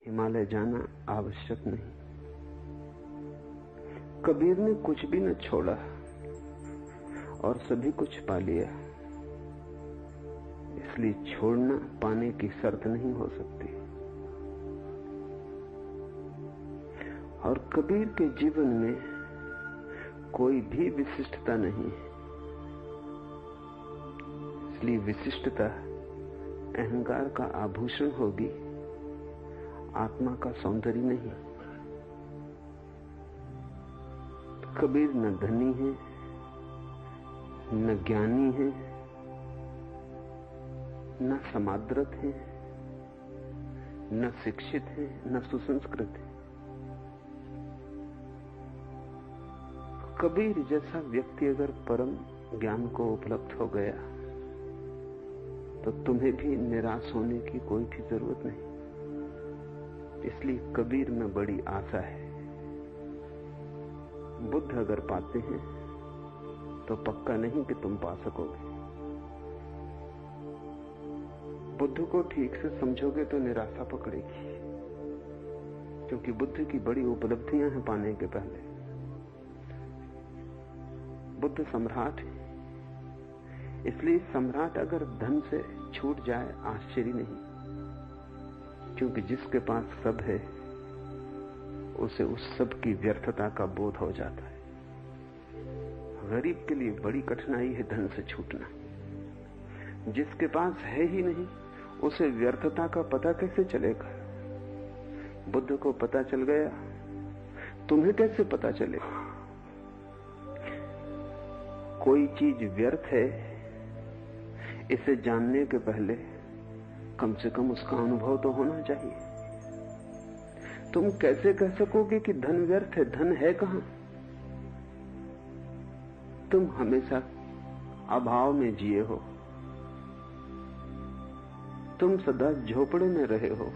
हिमालय जाना आवश्यक नहीं। कबीर ने कुछ भी न छोड़ा और सभी कुछ पा लिया, इसलिए छोड़ना पाने की शर्त नहीं हो सकती। और कबीर के जीवन में कोई भी विशिष्टता नहीं, इसलिए विशिष्टता अहंकार का आभूषण होगी, आत्मा का सौंदर्य नहीं। कबीर न धनी है, न ज्ञानी है, न समादृत है, न शिक्षित है, न सुसंस्कृत है। कबीर जैसा व्यक्ति अगर परम ज्ञान को उपलब्ध हो गया तो तुम्हें भी निराश होने की कोई भी जरूरत नहीं। इसलिए कबीर में बड़ी आशा है। बुद्ध अगर पाते हैं तो पक्का नहीं कि तुम पा सकोगे। बुद्ध को ठीक से समझोगे तो निराशा पकड़ेगी, क्योंकि बुद्ध की बड़ी उपलब्धियां हैं पाने के पहले। बुद्ध सम्राट है, इसलिए सम्राट अगर धन से छूट जाए आश्चर्य नहीं, क्योंकि जिसके पास सब है उसे उस सब की व्यर्थता का बोध हो जाता है। गरीब के लिए बड़ी कठिनाई है धन से छूटना। जिसके पास है ही नहीं उसे व्यर्थता का पता कैसे चलेगा? बुद्ध को पता चल गया, तुम्हें कैसे पता चलेगा? कोई चीज व्यर्थ है, इसे जानने के पहले कम से कम उसका अनुभव तो होना चाहिए। तुम कैसे कह सकोगे कि धन व्यर्थ है? धन है कहां? तुम हमेशा अभाव में जिए हो, तुम सदा झोपड़े में रहे हो,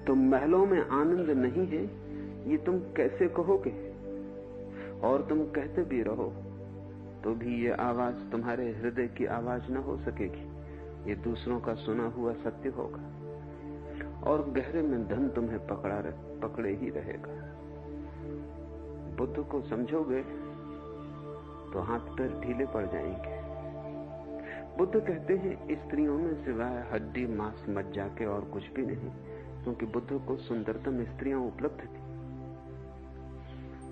तुम महलों में आनंद नहीं है, ये तुम कैसे कहोगे? और तुम कहते भी रहो तो भी ये आवाज तुम्हारे हृदय की आवाज न हो सकेगी, ये दूसरों का सुना हुआ सत्य होगा। और गहरे में धन तुम्हें पकड़े ही रहेगा। बुद्ध को समझोगे तो हाथ पैर ढीले पड़ जाएंगे। बुद्ध कहते हैं स्त्रियों में सिवाय हड्डी मांस मज्जा के और कुछ भी नहीं, क्योंकि बुद्ध को सुंदरतम स्त्रियां उपलब्ध थी।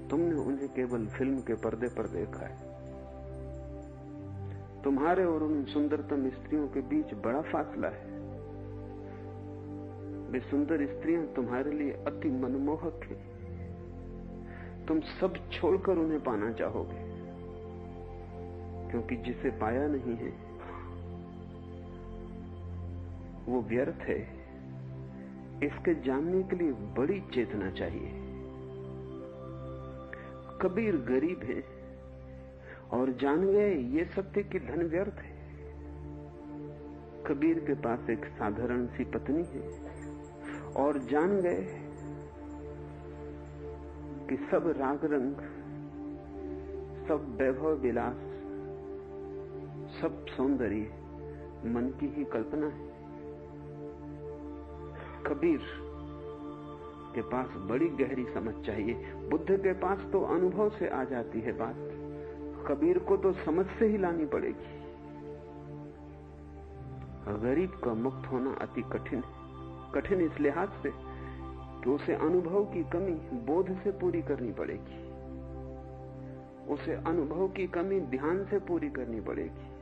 तुमने उन्हें केवल फिल्म के पर्दे पर देखा है। तुम्हारे और उन सुंदरतम स्त्रियों के बीच बड़ा फासला है। वे सुंदर स्त्रियां तुम्हारे लिए अति मनमोहक हैं। तुम सब छोड़कर उन्हें पाना चाहोगे, क्योंकि जिसे पाया नहीं है वो व्यर्थ है। इसके जानने के लिए बड़ी चेतना चाहिए। कबीर गरीब है और जान गए ये सत्य कि धन व्यर्थ है। कबीर के पास एक साधारण सी पत्नी है और जान गए कि सब राग रंग, सब वैभव विलास, सब सौंदर्य मन की ही कल्पना है। कबीर के पास बड़ी गहरी समझ चाहिए। बुद्ध के पास तो अनुभव से आ जाती है बात, कबीर को तो समझ से ही लानी पड़ेगी। गरीब का मुक्त होना अति कठिन है। कठिन इस लिहाज से कि उसे अनुभव की कमी बोध से पूरी करनी पड़ेगी, उसे अनुभव की कमी ध्यान से पूरी करनी पड़ेगी।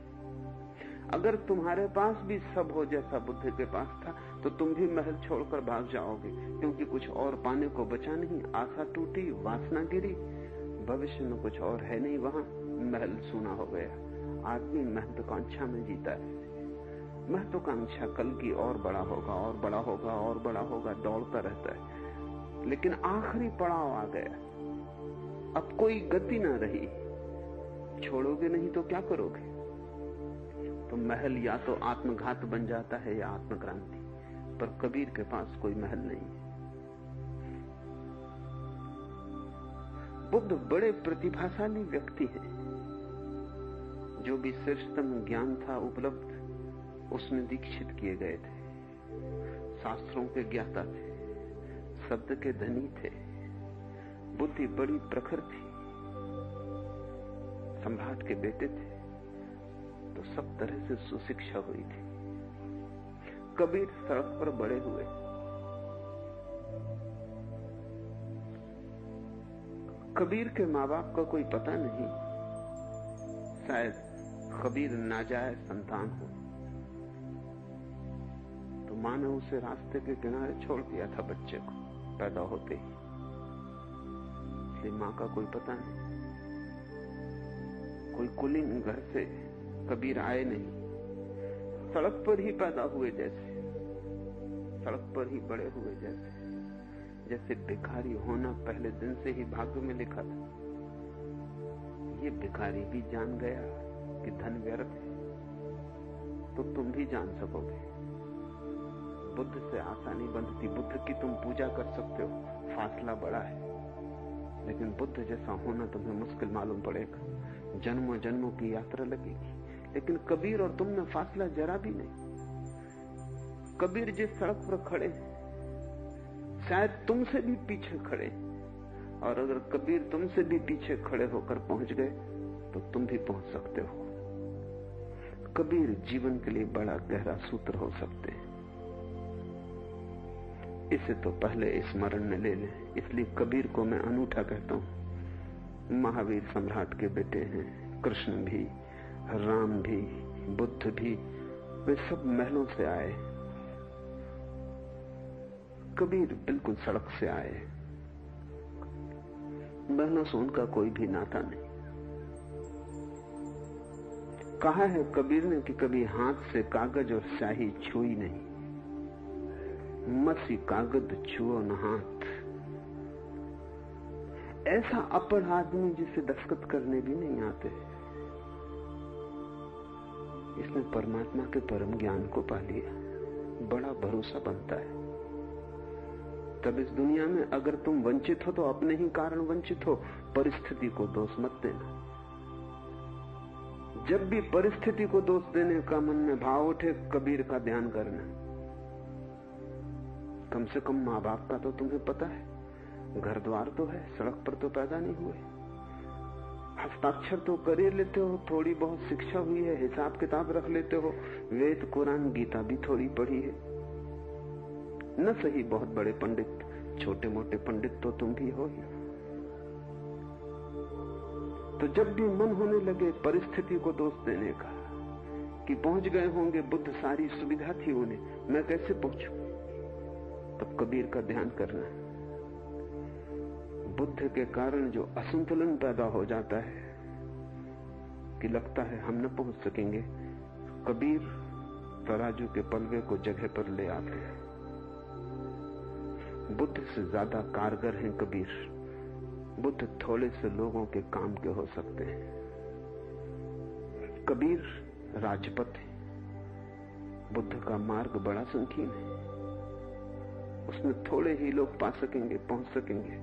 अगर तुम्हारे पास भी सब हो जैसा बुद्ध के पास था तो तुम भी महल छोड़कर भाग जाओगे, क्योंकि कुछ और पाने को बचा नहीं। आशा टूटी, वासना गिरी, भविष्य में कुछ और है नहीं वहां। महल सूना हो गया। आदमी महत्वाकांक्षा में जीता है। महत्वाकांक्षा कल की और बड़ा होगा और बड़ा होगा और बड़ा होगा, दौड़ता रहता है। लेकिन आखिरी पड़ाव आ गया, अब कोई गति ना रही। छोड़ोगे नहीं तो क्या करोगे? तो महल या तो आत्मघात बन जाता है या आत्मक्रांति। पर कबीर के पास कोई महल नहीं। बुद्ध बड़े प्रतिभाशाली व्यक्ति हैं। जो भी श्रेष्ठतम ज्ञान था उपलब्ध, उसमें दीक्षित किए गए थे। शास्त्रों के ज्ञाता थे, शब्द के धनी थे, बुद्धि बड़ी प्रखर थी, सम्राट के बेटे थे, तो सब तरह से सुशिक्षा हुई थी। कबीर सड़क पर बड़े हुए। कबीर के माँ बाप का कोई पता नहीं, शायद कबीर नाजायज संतान हो, तो मां ने उसे रास्ते के किनारे छोड़ दिया था बच्चे को पैदा होते ही, इसलिए मां का कोई पता नहीं। कोई कुलीन घर से कबीर आए नहीं, सड़क पर ही पैदा हुए, जैसे सड़क पर ही बड़े हुए, जैसे भिखारी होना पहले दिन से ही भाग्य में लिखा था। ये भिखारी भी जान गया कि धन व्यर्थ है, तो तुम भी जान सकोगे। बुद्ध से आशा नहीं बंधती। बुद्ध की तुम पूजा कर सकते हो, फासला बड़ा है, लेकिन बुद्ध जैसा होना तुम्हें मुश्किल मालूम पड़ेगा। जन्मों जन्मों की यात्रा लगेगी। लेकिन कबीर और तुम में फासला जरा भी नहीं। कबीर जिस सड़क पर खड़े शायद तुमसे भी पीछे खड़े, और अगर कबीर तुमसे भी पीछे खड़े होकर पहुंच गए तो तुम भी पहुंच सकते हो। कबीर जीवन के लिए बड़ा गहरा सूत्र हो सकते हैं। इसे तो पहले स्मरण में ले लें। इसलिए कबीर को मैं अनूठा कहता हूं। महावीर सम्राट के बेटे हैं, कृष्ण भी, राम भी, बुद्ध भी, वे सब महलों से आए। कबीर बिल्कुल सड़क से आए। महलों से उनका कोई भी नाता नहीं। कहा है कबीर ने कि कभी हाथ से कागज और स्याही छुई नहीं, मसी कागज छुओ न हाथ। ऐसा अपढ़ आदमी जिसे दस्तखत करने भी नहीं आते, इसने परमात्मा के परम ज्ञान को पा लिया। बड़ा भरोसा बनता है। तब इस दुनिया में अगर तुम वंचित हो तो अपने ही कारण वंचित हो, परिस्थिति को दोष मत देना। जब भी परिस्थिति को दोष देने का मन में भाव उठे, कबीर का ध्यान करना। कम से कम माँ बाप का तो तुम्हें पता है, घर द्वार तो है, सड़क पर तो पैदा नहीं हुए, हस्ताक्षर तो कर ही लेते हो, थोड़ी बहुत शिक्षा हुई है, हिसाब किताब रख लेते हो, वेद कुरान गीता भी थोड़ी पढ़ी है। न सही बहुत बड़े पंडित, छोटे मोटे पंडित तो तुम भी हो ही। तो जब भी मन होने लगे परिस्थिति को दोष देने का कि पहुंच गए होंगे बुद्ध, सारी सुविधा थी उन्हें, मैं कैसे पहुंचूं, तब कबीर का ध्यान करना। बुद्ध के कारण जो असंतुलन पैदा हो जाता है कि लगता है हम न पहुंच सकेंगे, कबीर तराजू के पलवे को जगह पर ले आते हैं। बुद्ध से ज्यादा कारगर हैं कबीर। बुद्ध थोड़े से लोगों के काम के हो सकते हैं। कबीर राजपथ है। बुद्ध का मार्ग बड़ा संकीर्ण है, उसमें थोड़े ही लोग पा सकेंगे, पहुंच सकेंगे।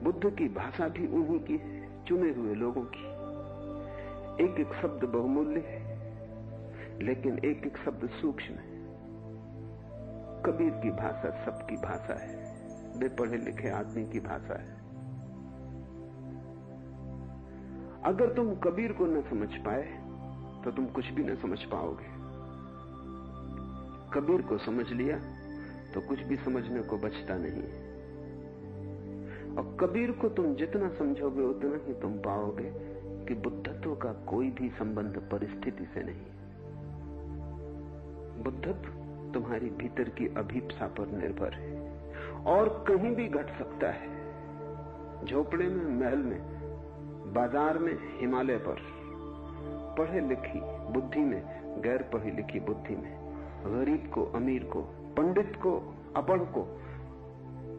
बुद्ध की भाषा भी उन्हीं की है, चुने हुए लोगों की। एक एक शब्द बहुमूल्य है, लेकिन एक एक शब्द सूक्ष्म है। कबीर की भाषा सबकी भाषा है, बेपढ़े लिखे आदमी की भाषा है। अगर तुम कबीर को न समझ पाए तो तुम कुछ भी न समझ पाओगे। कबीर को समझ लिया तो कुछ भी समझने को बचता नहीं। और कबीर को तुम जितना समझोगे उतना ही तुम पाओगे कि बुद्धत्व का कोई भी संबंध परिस्थिति से नहीं। बुद्धत्व तुम्हारी भीतर की अभीप्सा पर निर्भर है, और कहीं भी घट सकता है। झोपड़े में, महल में, बाजार में, हिमालय पर, पढ़े लिखी बुद्धि में, गैर पढ़ी लिखी बुद्धि में, गरीब को अमीर को, पंडित को अपढ़ को,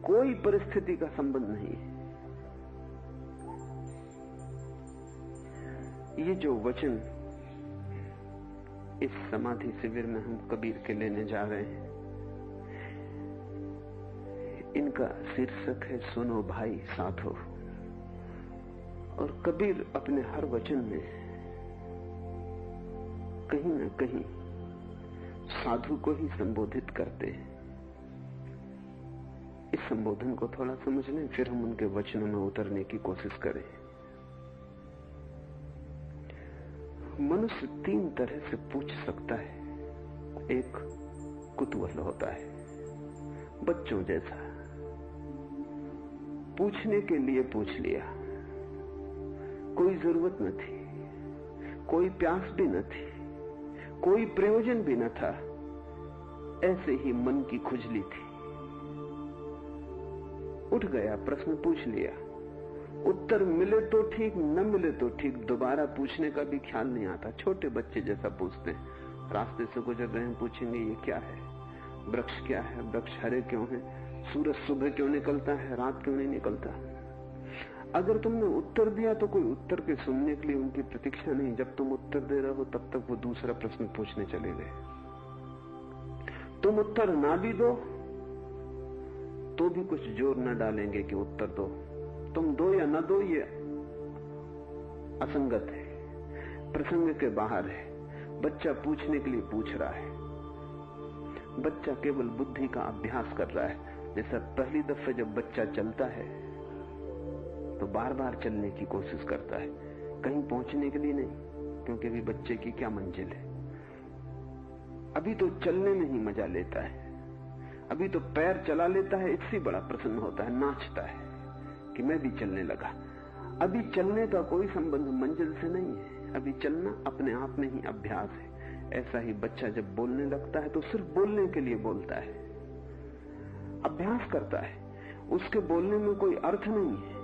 कोई परिस्थिति का संबंध नहीं है। ये जो वचन इस समाधि शिविर में हम कबीर के लेने जा रहे हैं, इनका शीर्षक है सुनो भाई साधो। और कबीर अपने हर वचन में कहीं न कहीं साधु को ही संबोधित करते हैं। इस संबोधन को थोड़ा समझ लें, फिर हम उनके वचनों में उतरने की कोशिश करें। मनुष्य 3 तरह से पूछ सकता है। एक कुतूहल होता है, बच्चों जैसा, पूछने के लिए पूछ लिया, कोई जरूरत न थी, कोई प्यास भी न थी, कोई प्रयोजन भी न था, ऐसे ही मन की खुजली थी, उठ गया, प्रश्न पूछ लिया, उत्तर मिले तो ठीक, न मिले तो ठीक, दोबारा पूछने का भी ख्याल नहीं आता। छोटे बच्चे जैसा पूछते हैं, रास्ते से गुजर रहे हैं, पूछेंगे ये क्या है, वृक्ष क्या है, वृक्ष हरे क्यों है, सूरज सुबह क्यों निकलता है, रात क्यों नहीं निकलता। अगर तुमने उत्तर दिया तो कोई उत्तर के सुनने के लिए उनकी प्रतीक्षा नहीं, जब तुम उत्तर दे रहे हो तब तक वो दूसरा प्रश्न पूछने चले गए। तुम उत्तर ना भी दो तो भी कुछ जोर न डालेंगे कि उत्तर दो, तुम दो या न दो ये असंगत है, प्रसंग के बाहर है। बच्चा पूछने के लिए पूछ रहा है, बच्चा केवल बुद्धि का अभ्यास कर रहा है। जैसा पहली दफे जब बच्चा चलता है तो बार बार चलने की कोशिश करता है, कहीं पहुंचने के लिए नहीं, क्योंकि अभी बच्चे की क्या मंजिल है, अभी तो चलने में ही मजा लेता है, अभी तो पैर चला लेता है, इससे बड़ा प्रसन्न होता है, नाचता है कि मैं भी चलने लगा। अभी चलने का कोई संबंध मंजिल से नहीं है, अभी चलना अपने आप में ही अभ्यास है। ऐसा ही बच्चा जब बोलने लगता है तो सिर्फ बोलने के लिए बोलता है, अभ्यास करता है, उसके बोलने में कोई अर्थ नहीं है।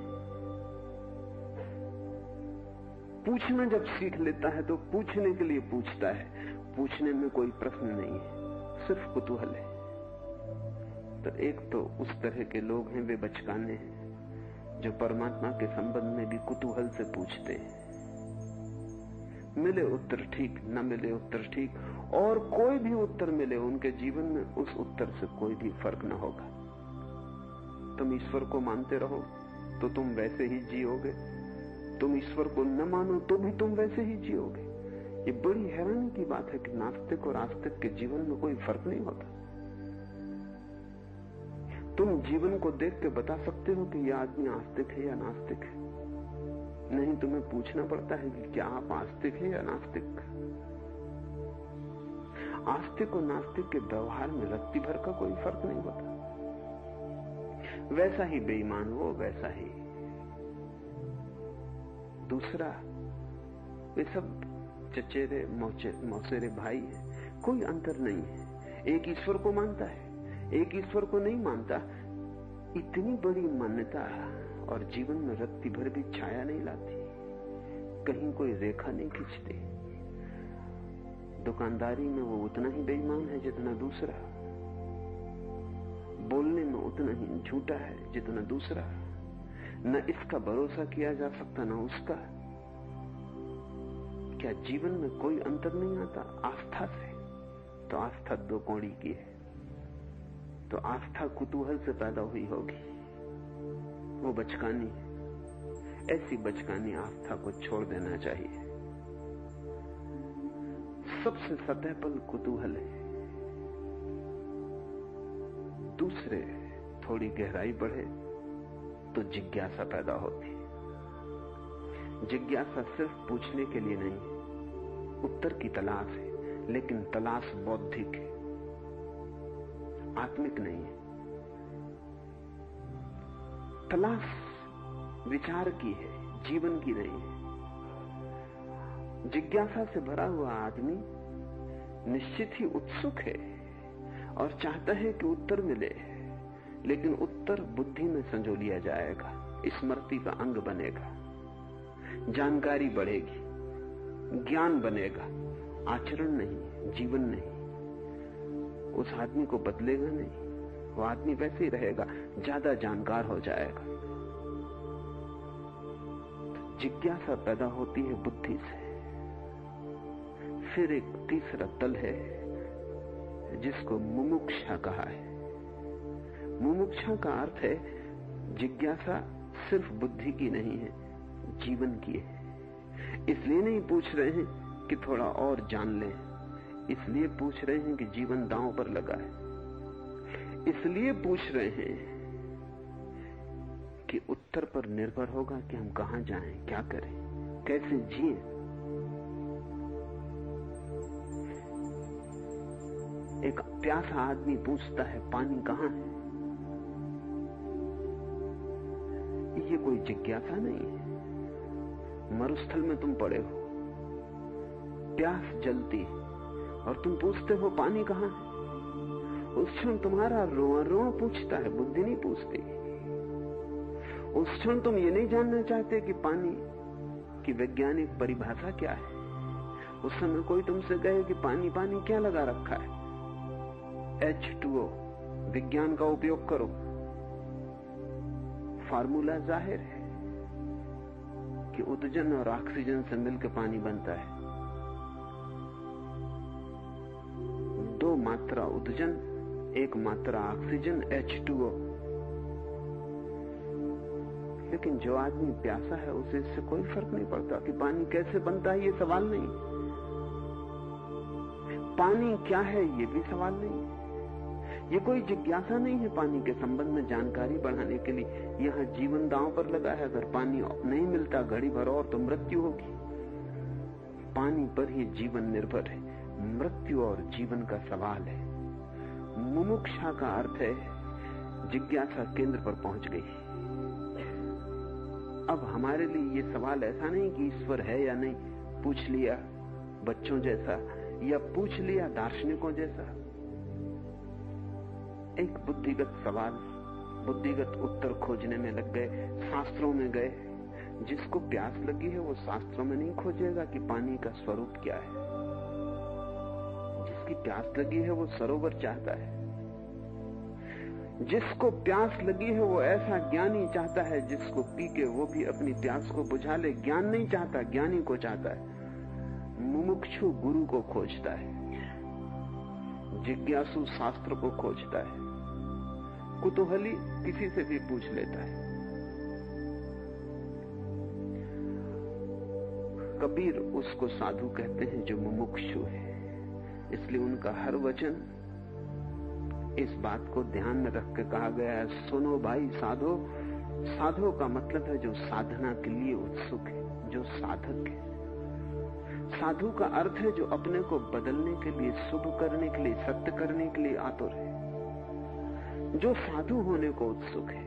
पूछना जब सीख लेता है तो पूछने के लिए पूछता है, पूछने में कोई प्रश्न नहीं है, सिर्फ कुतूहल है। तो एक तो उस तरह के लोग हैं, वे बचकाने हैं, जो परमात्मा के संबंध में भी कुतूहल से पूछते हैं। मिले उत्तर ठीक, न मिले उत्तर ठीक, और कोई भी उत्तर मिले उनके जीवन में उस उत्तर से कोई भी फर्क न होगा। तुम ईश्वर को मानते रहो तो तुम वैसे ही जियोगे, तुम ईश्वर को न मानो तो भी तुम वैसे ही जियोगे। ये बड़ी हैरानी की बात है कि नास्तिक और आस्तिक के जीवन में कोई फर्क नहीं होता। तुम जीवन को देख के बता सकते हो कि यह आदमी आस्तिक है या नास्तिक है, नहीं तुम्हें पूछना पड़ता है कि क्या आप आस्तिक है या नास्तिक। आस्तिक और नास्तिक के व्यवहार में रत्ती भर का कोई फर्क नहीं होता। वैसा ही बेईमान हो, वैसा ही दूसरा, वे सब चचेरे मौसेरे भाई हैं, कोई अंतर नहीं है। एक ईश्वर को मानता है, एक ईश्वर को नहीं मानता। इतनी बड़ी मान्यता और जीवन में रत्ती भर भी छाया नहीं लाती, कहीं कोई रेखा नहीं खींचती। दुकानदारी में वो उतना ही बेईमान है जितना दूसरा, बोलने में उतना ही झूठा है जितना दूसरा। न इसका भरोसा किया जा सकता न उसका। क्या जीवन में कोई अंतर नहीं आता आस्था से? तो आस्था 2 कौड़ी की है, तो आस्था कुतूहल से पैदा हुई होगी, वो बचकानी है। ऐसी बचकानी आस्था को छोड़ देना चाहिए। सबसे सतह पर कुतूहल है, दूसरे थोड़ी गहराई बढ़े तो जिज्ञासा पैदा होती। जिज्ञासा सिर्फ पूछने के लिए नहीं, उत्तर की तलाश है, लेकिन तलाश बौद्धिक है, आत्मिक नहीं है। तलाश विचार की है, जीवन की नहीं है। जिज्ञासा से भरा हुआ आदमी निश्चित ही उत्सुक है और चाहता है कि उत्तर मिले, लेकिन उत्तर बुद्धि में संजो लिया जाएगा, स्मृति का अंग बनेगा, जानकारी बढ़ेगी, ज्ञान बनेगा, आचरण नहीं, जीवन नहीं। उस आदमी को बदलेगा नहीं, वो आदमी वैसे ही रहेगा, ज्यादा जानकार हो जाएगा। जिज्ञासा पैदा होती है बुद्धि से। फिर एक तीसरा तल है जिसको मुमुक्षा कहा है। मुमुक्षा का अर्थ है जिज्ञासा सिर्फ बुद्धि की नहीं है, जीवन की है। इसलिए नहीं पूछ रहे हैं कि थोड़ा और जान लें, इसलिए पूछ रहे हैं कि जीवन दांव पर लगा है। इसलिए पूछ रहे हैं कि उत्तर पर निर्भर होगा कि हम कहां जाएं, क्या करें, कैसे जिएं। एक प्यासा आदमी पूछता है पानी कहां है। ये कोई जिज्ञासा नहीं है। मरुस्थल में तुम पड़े हो, प्यास जलती और तुम पूछते हो पानी कहां है। उस क्षण तुम्हारा रोआ रोआ पूछता है, बुद्धि नहीं पूछती। उस क्षण तुम ये नहीं जानना चाहते कि पानी की वैज्ञानिक परिभाषा क्या है। उस समय कोई तुमसे कहे कि पानी पानी क्या लगा रखा है, H2O, विज्ञान का उपयोग करो, फार्मूला जाहिर है कि उदजन और ऑक्सीजन से मिलकर पानी बनता है। 2 मात्रा उदजन, 1 मात्रा ऑक्सीजन, H2O। लेकिन जो आदमी प्यासा है उसे इससे कोई फर्क नहीं पड़ता कि पानी कैसे बनता है, ये सवाल नहीं। पानी क्या है, ये भी सवाल नहीं। ये कोई जिज्ञासा नहीं है पानी के संबंध में जानकारी बढ़ाने के लिए। यहां जीवन दांव पर लगा है। अगर पानी नहीं मिलता घड़ी भर और तो मृत्यु होगी। पानी पर ही जीवन निर्भर है। मृत्यु और जीवन का सवाल है। मुमुक्षा का अर्थ है जिज्ञासा केंद्र पर पहुंच गई। अब हमारे लिए ये सवाल ऐसा नहीं कि ईश्वर है या नहीं, पूछ लिया बच्चों जैसा या पूछ लिया दार्शनिकों जैसा। एक बुद्धिगत सवाल, बुद्धिगत उत्तर खोजने में लग गए, शास्त्रों में गए। जिसको प्यास लगी है वो शास्त्रों में नहीं खोजेगा कि पानी का स्वरूप क्या है। जिसकी प्यास लगी है वो सरोवर चाहता है। जिसको प्यास लगी है वो ऐसा ज्ञानी चाहता है जिसको पी के वो भी अपनी प्यास को बुझा ले। ज्ञान नहीं चाहता, ज्ञानी को चाहता है। मुमुक्षु गुरु को खोजता है, जिज्ञासु शास्त्र को खोजता है, कुतूहली किसी से भी पूछ लेता है। कबीर उसको साधु कहते हैं जो मुमुक्षु है। इसलिए उनका हर वचन इस बात को ध्यान में रख के कहा गया है, सुनो भाई साधो। साधो का मतलब है जो साधना के लिए उत्सुक है, जो साधक है। साधु का अर्थ है जो अपने को बदलने के लिए, शुभ करने के लिए, सत्य करने के लिए आतुर है, जो साधु होने को उत्सुक है।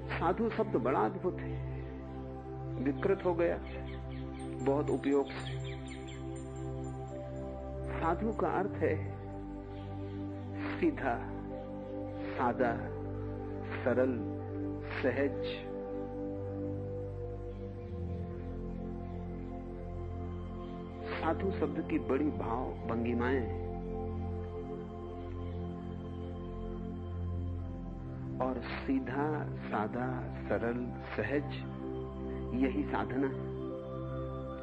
साधु शब्द बड़ा अद्भुत है, विकृत हो गया बहुत उपयोग से। साधु का अर्थ है सीधा, सादा, सरल, सहज। साधु शब्द की बड़ी भाव भंगिमाएं हैं और सीधा, सादा, सरल, सहज यही साधना है।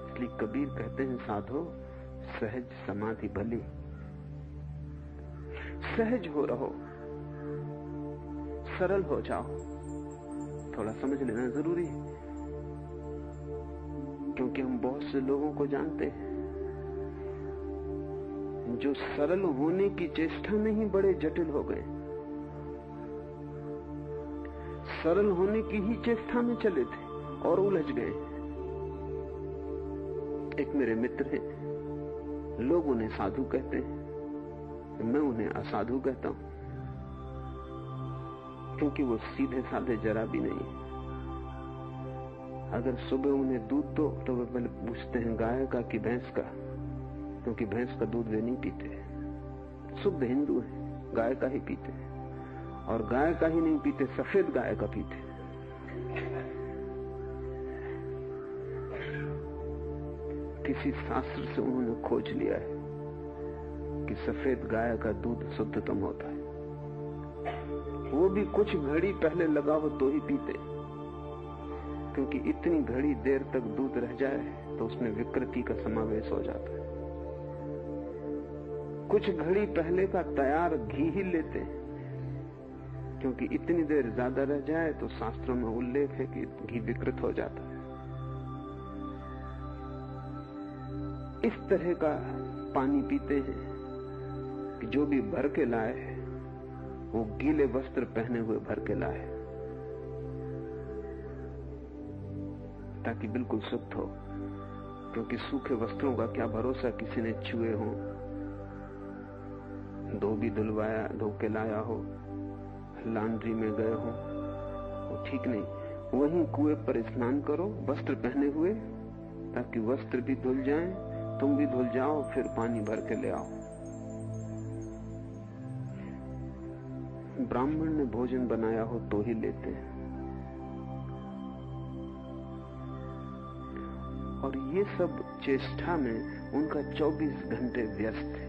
इसलिए कबीर कहते हैं साधो सहज समाधि भली। सहज हो रहो, सरल हो जाओ। थोड़ा समझ लेना जरूरी है, क्योंकि हम बहुत से लोगों को जानते हैं जो सरल होने की चेष्टा में ही बड़े जटिल हो गए। सरल होने की ही चेष्टा में चले थे और उलझ गए। एक मेरे मित्र हैं, लोग उन्हें साधु कहते हैं, मैं उन्हें असाधु कहता हूं, क्योंकि वो सीधे साधे जरा भी नहीं। अगर सुबह उन्हें दूध दो तो वे पहले पूछते हैं गाय का कि भैंस का, क्योंकि भैंस का दूध वे नहीं पीते। शुद्ध हिंदू है, गाय का ही पीते, और गाय का ही नहीं पीते, सफेद गाय का पीते। किसी शास्त्र से उन्होंने खोज लिया है कि सफेद गाय का दूध शुद्धतम होता है। वो भी कुछ घड़ी पहले लगाओ तो ही पीते, क्योंकि इतनी घड़ी देर तक दूध रह जाए तो उसमें विकृति का समावेश हो जाता है। कुछ घड़ी पहले का तैयार घी ही लेते, क्योंकि इतनी देर ज्यादा रह जाए तो शास्त्रों में उल्लेख है कि घी विकृत हो जाता है। इस तरह का पानी पीते हैं कि जो भी भर के लाए वो गीले वस्त्र पहने हुए भर के लाए। ताकि बिल्कुल शुद्ध हो, क्योंकि सूखे वस्त्रों का क्या भरोसा किसी ने छुए हो, धोबी धुलवाया, धो के लाया हो, लॉन्ड्री में गए हो, वो ठीक नहीं। वहीं कुएं पर स्नान करो वस्त्र पहने हुए, ताकि वस्त्र भी धुल जाएं, तुम भी धुल जाओ, फिर पानी भर के ले आओ। ब्राह्मण ने भोजन बनाया हो तो ही लेते हैं। और ये सब चेष्टा में उनका 24 घंटे व्यस्त है।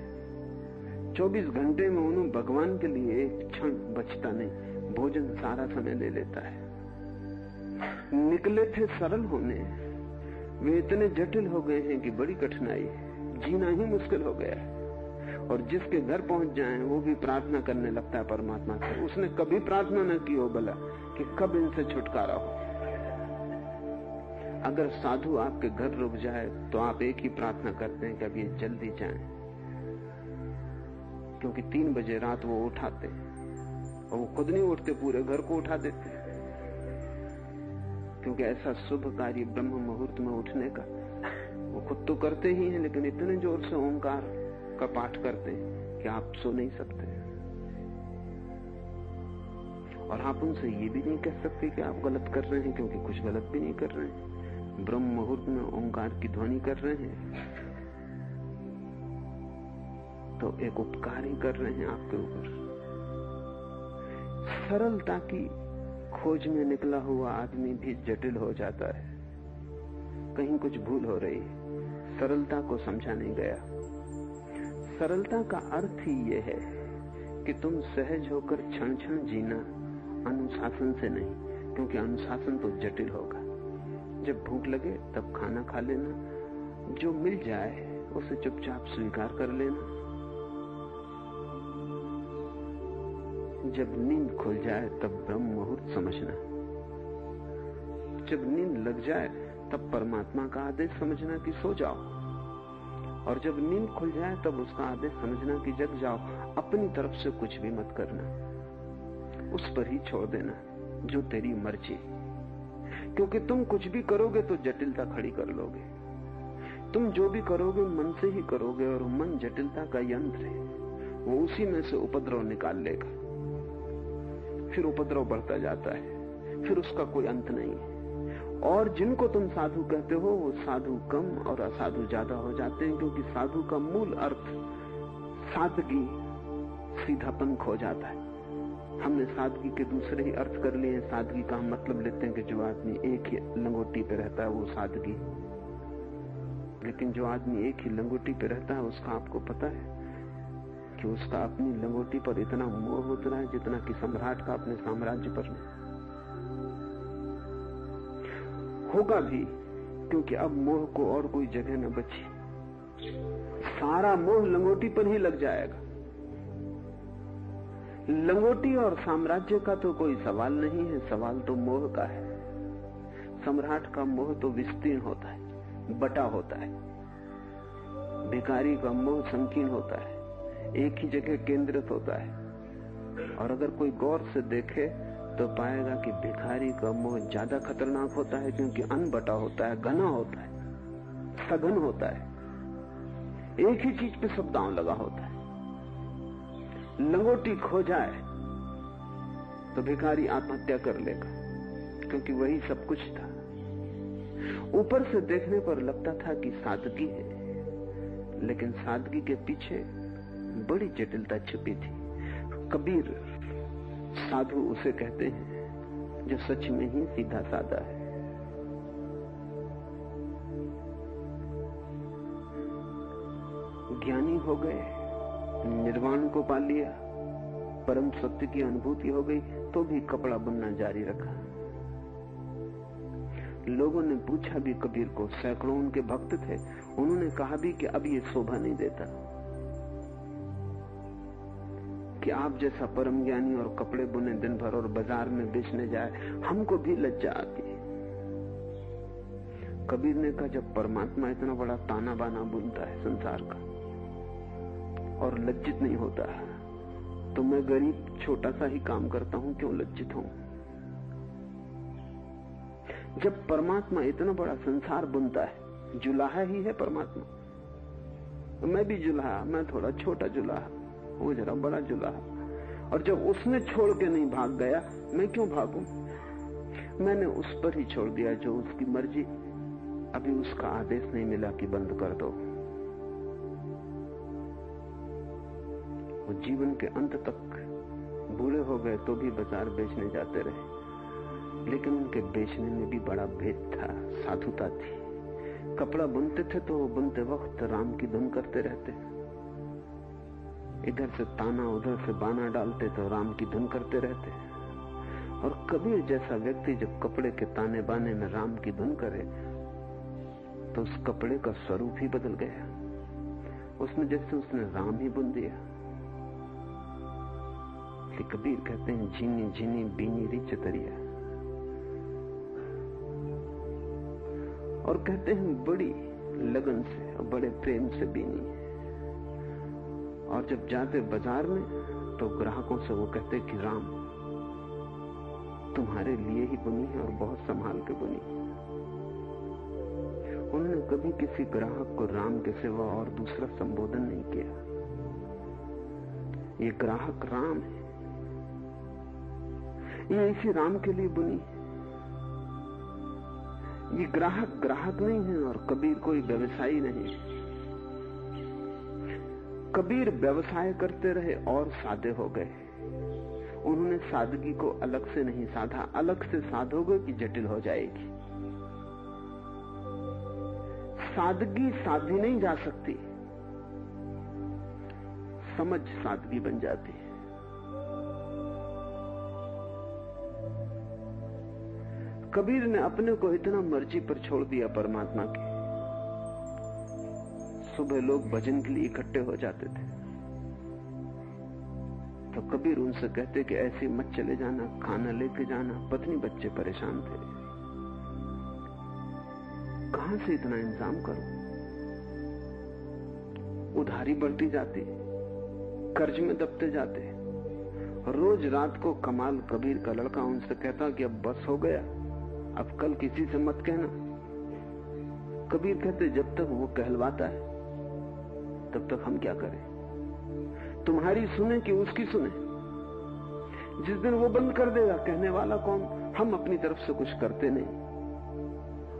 24 घंटे में उन्हें भगवान के लिए एक क्षण बचता नहीं। भोजन सारा समय ले लेता है। निकले थे सरल होने, वे इतने जटिल हो गए हैं कि बड़ी कठिनाई है, जीना ही मुश्किल हो गया है। और जिसके घर पहुंच जाए वो भी प्रार्थना करने लगता है परमात्मा से। उसने कभी प्रार्थना न की हो भला कि कब इनसे छुटकारा हो। अगर साधु आपके घर रुक जाए तो आप एक ही प्रार्थना करते हैं कि अब ये जल्दी जाएं, क्योंकि 3 बजे रात वो उठाते और वो खुद नहीं उठते, पूरे घर को उठा देते। क्योंकि ऐसा शुभ कार्य ब्रह्म मुहूर्त में उठने का वो खुद तो करते ही हैं, लेकिन इतने जोर से ओंकार का पाठ करते हैं कि आप सो नहीं सकते। और आप उनसे ये भी नहीं कह सकते कि आप गलत कर रहे हैं, क्योंकि कुछ गलत भी नहीं कर रहे हैं। ब्रह्म मुहूर्त में ओंकार की ध्वनि कर रहे हैं तो एक उपकार ही कर रहे हैं आपके ऊपर। सरलता की खोज में निकला हुआ आदमी भी जटिल हो जाता है। कहीं कुछ भूल हो रही है, सरलता को समझा नहीं गया। सरलता का अर्थ ही यह है कि तुम सहज होकर क्षण क्षण जीना, अनुशासन से नहीं, क्योंकि अनुशासन तो जटिल होगा। जब भूख लगे तब खाना खा लेना, जो मिल जाए उसे चुपचाप स्वीकार कर लेना। जब नींद खुल जाए तब ब्रह्म मुहूर्त समझना। जब नींद लग जाए तब परमात्मा का आदेश समझना कि सो जाओ, और जब नींद खुल जाए तब उसका आदेश समझना कि जग जाओ। अपनी तरफ से कुछ भी मत करना, उस पर ही छोड़ देना जो तेरी मर्जी। क्योंकि तुम कुछ भी करोगे तो जटिलता खड़ी कर लोगे। तुम जो भी करोगे मन से ही करोगे, और मन जटिलता का यंत्र है। वो उसी में से उपद्रव निकाल लेगा, फिर उपद्रव बढ़ता जाता है, फिर उसका कोई अंत नहीं है। और जिनको तुम साधु कहते हो वो साधु कम और असाधु ज्यादा हो जाते हैं, क्योंकि साधु का मूल अर्थ सादगी, सीधापन खो जाता है। हमने सादगी के दूसरे ही अर्थ कर लिए। सादगी का हम मतलब लेते हैं कि जो आदमी एक ही लंगोटी पे रहता है वो सादगी। लेकिन जो आदमी एक ही लंगोटी पे रहता है उसका आपको पता है कि उसका अपनी लंगोटी पर इतना मोह उतरा है जितना कि सम्राट का अपने साम्राज्य पर नहीं होगा भी, क्योंकि अब मोह को और कोई जगह न बची। सारा मोह लंगोटी पर ही लग जाएगा। लंगोटी और साम्राज्य का तो कोई सवाल नहीं है, सवाल तो मोह का है। सम्राट का मोह तो विस्तीर्ण होता है, बटा होता है। भिखारी का मोह संकीर्ण होता है, एक ही जगह केंद्रित होता है। और अगर कोई गौर से देखे तो पाएगा कि भिखारी का मोह ज्यादा खतरनाक होता है, क्योंकि अनबटा होता है, घना होता है, सघन होता है, एक ही चीज पे सब दांव लगा होता है। लंगोटी खो जाए तो भिखारी आत्महत्या कर लेगा, क्योंकि वही सब कुछ था। ऊपर से देखने पर लगता था कि सादगी है, लेकिन सादगी के पीछे बड़ी जटिलता छिपी थी। कबीर साधु उसे कहते हैं जो सच में ही सीधा साधा है। ज्ञानी हो गए, निर्वाण को पा लिया, परम सत्य की अनुभूति हो गई, तो भी कपड़ा बुनना जारी रखा। लोगों ने पूछा भी कबीर को, सैकड़ों उनके भक्त थे, उन्होंने कहा भी कि अब ये शोभा नहीं देता कि आप जैसा परम ज्ञानी और कपड़े बुने दिन भर और बाजार में बेचने जाए, हमको भी लज्जा आती है। कबीर ने कहा, जब परमात्मा इतना बड़ा ताना बाना बुनता है संसार का और लज्जित नहीं होता, तो मैं गरीब छोटा सा ही काम करता हूं, क्यों लज्जित हूं? जब परमात्मा इतना बड़ा संसार बुनता है, जुलाहा ही है परमात्मा। मैं भी जुलाहा, मैं थोड़ा छोटा जुलाहा, वो जरा बड़ा जुलाहा। और जब उसने छोड़ के नहीं भाग गया, मैं क्यों भागूं? मैंने उस पर ही छोड़ दिया जो उसकी मर्जी। अभी उसका आदेश नहीं मिला कि बंद कर दो। वो जीवन के अंत तक बूढ़े हो गए तो भी बाजार बेचने जाते रहे, लेकिन उनके बेचने में भी बड़ा भेद था, साधुता थी। कपड़ा बुनते थे तो वो बुनते वक्त राम की धुन करते रहते, इधर से ताना उधर से बाना डालते तो राम की धुन करते रहते। और कबीर जैसा व्यक्ति जब कपड़े के ताने बाने में राम की धुन करे तो उस कपड़े का स्वरूप ही बदल गया। उसमें जैसे उसने राम ही बुन दिया। कबीर कहते हैं झीनी झीनी बीनी री चतरिया, और कहते हैं बड़ी लगन से और बड़े प्रेम से बीनी। और जब जाते बाजार में तो ग्राहकों से वो कहते कि राम तुम्हारे लिए ही बुनी है और बहुत संभाल के बुनी। उन्होंने कभी किसी ग्राहक को राम के सिवा और दूसरा संबोधन नहीं किया। ये ग्राहक राम है, ये इसी राम के लिए बुनी। ये ग्राहक ग्राहक नहीं है और कबीर कोई व्यवसायी नहीं। कबीर व्यवसाय करते रहे और सादे हो गए। उन्होंने सादगी को अलग से नहीं साधा। अलग से साधोगे कि जटिल हो जाएगी। सादगी साधी नहीं जा सकती, समझ सादगी बन जाती है। कबीर ने अपने को इतना मर्जी पर छोड़ दिया परमात्मा के। सुबह लोग भजन के लिए इकट्ठे हो जाते थे तो कबीर उनसे कहते कि ऐसे मत चले जाना, खाना लेके जाना। पत्नी बच्चे परेशान थे, कहां से इतना इंतजाम करूं? उधारी बढ़ती जाती, कर्ज में दबते जाते। रोज रात को कमाल कबीर का लड़का उनसे कहता कि अब बस हो गया, अब कल किसी से मत कहना। कबीर कहते जब तक वो कहलवाता है तब तक हम क्या करें? तुम्हारी सुने कि उसकी सुने? जिस दिन वो बंद कर देगा, कहने वाला कौन? हम अपनी तरफ से कुछ करते नहीं।